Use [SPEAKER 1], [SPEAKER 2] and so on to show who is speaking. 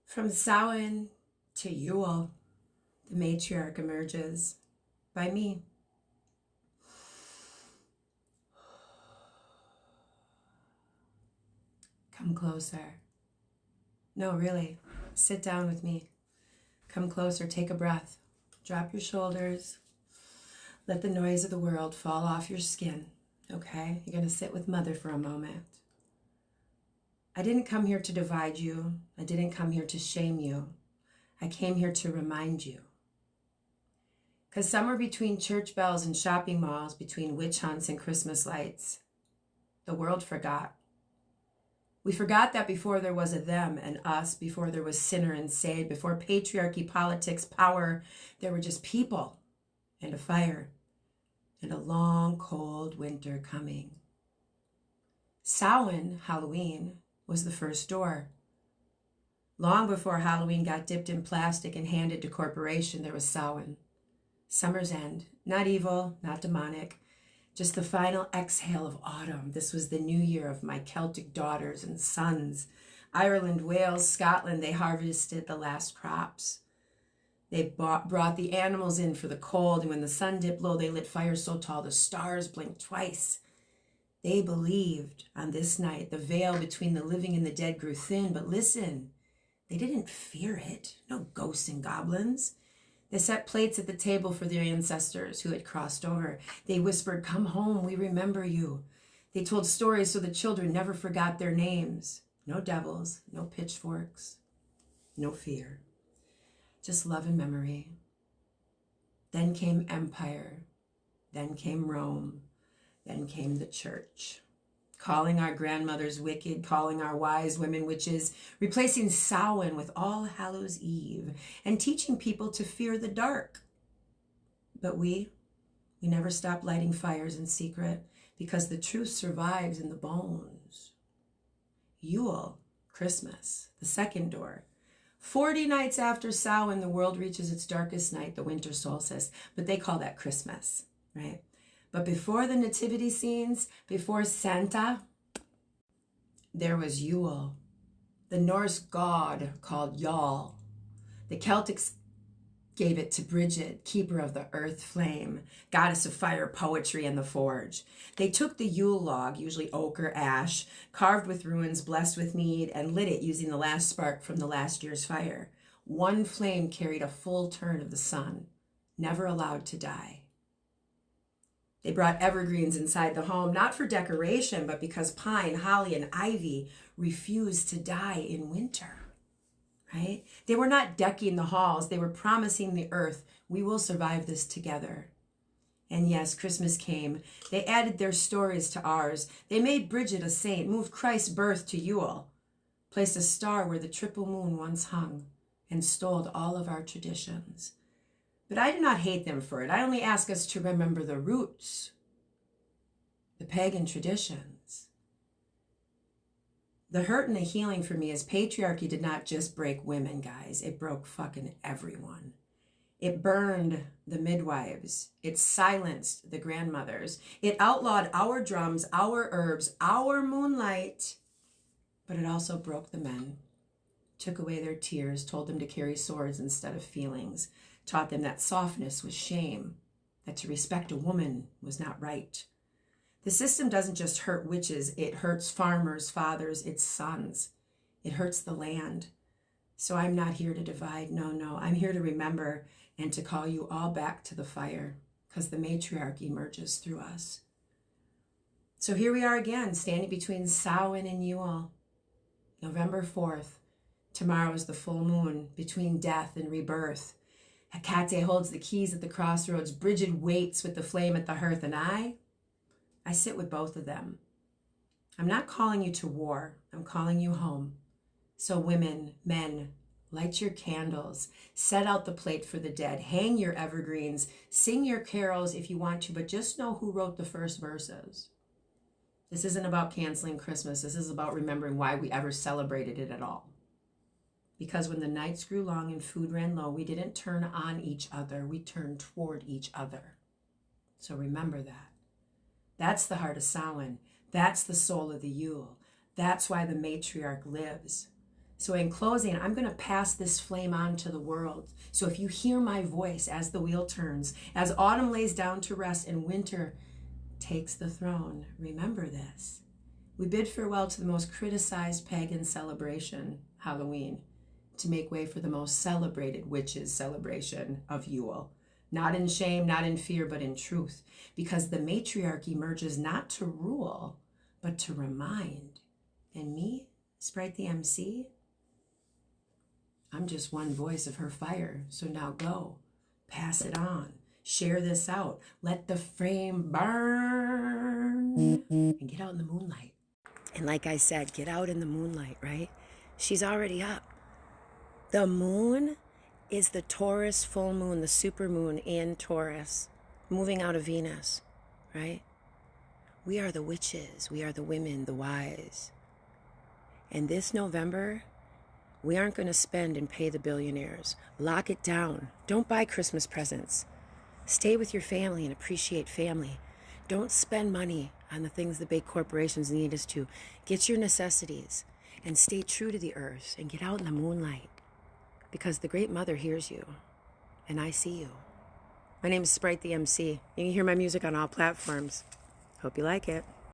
[SPEAKER 1] From Samhain to Ỳule, the matriarch emerges by me. Come closer. No, really, sit down with me. Come closer, take a breath. Drop your shoulders. Let the noise of the world fall off your skin, okay? You're gonna sit with Mother for a moment. I didn't come here to divide you. I didn't come here to shame you. I came here to remind you. Because somewhere between church bells and shopping malls, between witch hunts and Christmas lights, the world forgot. We forgot that before there was a them and us, before there was sinner and saved, before patriarchy, politics, power, there were just people and a fire and a long, cold winter coming. Samhain, Halloween, was the first door. Long before Halloween got dipped in plastic and handed to corporation, there was Samhain. Summer's end, not evil, not demonic, just the final exhale of autumn. This was the new year of my Celtic daughters and sons. Ireland, Wales, Scotland, they harvested the last crops. They brought the animals in for the cold, and when the sun dipped low, they lit fires so tall the stars blinked twice. They believed on this night the veil between the living and the dead grew thin, but listen, they didn't fear it. No ghosts and goblins. They set plates at the table for their ancestors who had crossed over. They whispered, "Come home, we remember you." They told stories so the children never forgot their names. No devils, no pitchforks, no fear. Just love and memory. Then came empire. Then came Rome. Then came the church. Calling our grandmothers wicked, calling our wise women witches, replacing Samhain with All Hallows Eve, and teaching people to fear the dark. But we never stopped lighting fires in secret because the truth survives in the bones. Յուle, Christmas, the second door. 40 nights after Samhain, the world reaches its darkest night, the winter solstice, but they call that Christmas, right? But before the nativity scenes, before Santa, there was Յուle, the Norse god called Jarl. The Celtics gave it to Bridget, keeper of the earth flame, goddess of fire, poetry, and the forge. They took the Yule log, usually oak or ash, carved with runes, blessed with mead, and lit it using the last spark from the last year's fire. One flame carried a full turn of the sun, never allowed to die. They brought evergreens inside the home, not for decoration, but because pine, holly, and ivy refused to die in winter, right? They were not decking the halls. They were promising the earth, we will survive this together. And yes, Christmas came. They added their stories to ours. They made Bridget a saint, moved Christ's birth to Յուle, placed a star where the triple moon once hung, and stole all of our traditions. But I do not hate them for it. I only ask us to remember the roots, the pagan traditions. The hurt and the healing for me is patriarchy did not just break women, guys. It broke fucking everyone. It burned the midwives. It silenced the grandmothers. It outlawed our drums, our herbs, our moonlight. But it also broke the men, took away their tears, told them to carry swords instead of feelings, taught them that softness was shame, that to respect a woman was not right. The system doesn't just hurt witches, it hurts farmers, fathers, its sons. It hurts the land. So I'm not here to divide, no, I'm here to remember and to call you all back to the fire, because the matriarch emerges through us. So here we are again, standing between Samhain and Յուle. November 4th, tomorrow is the full moon, between death and rebirth. Hecate holds the keys at the crossroads. Bridget waits with the flame at the hearth. And I sit with both of them. I'm not calling you to war. I'm calling you home. So women, men, light your candles. Set out the plate for the dead. Hang your evergreens. Sing your carols if you want to, but just know who wrote the first verses. This isn't about canceling Christmas. This is about remembering why we ever celebrated it at all. Because when the nights grew long and food ran low, we didn't turn on each other. We turned toward each other. So remember that. That's the heart of Samhain. That's the soul of the Յուle. That's why the matriarch lives. So in closing, I'm going to pass this flame on to the world. So if you hear my voice as the wheel turns, as autumn lays down to rest and winter takes the throne, remember this. We bid farewell to the most criticized pagan celebration, Halloween, to make way for the most celebrated witches' celebration of Յուle. Not in shame, not in fear, but in truth. Because the matriarch emerges not to rule, but to remind. And me, Sprite the MC, I'm just one voice of her fire. So now go, pass it on, share this out, let the flame burn, and get out in the moonlight. And like I said, get out in the moonlight, right? She's already up. The moon is the Taurus full moon, the super moon in Taurus, moving out of Venus, right? We are the witches. We are the women, the wise. And this November, we aren't going to spend and pay the billionaires. Lock it down. Don't buy Christmas presents. Stay with your family and appreciate family. Don't spend money on the things the big corporations need us to. Get your necessities and stay true to the earth and get out in the moonlight, because the Great Mother hears you and I see you. My name is Sprite the MC. You can hear my music on all platforms. Hope you like it.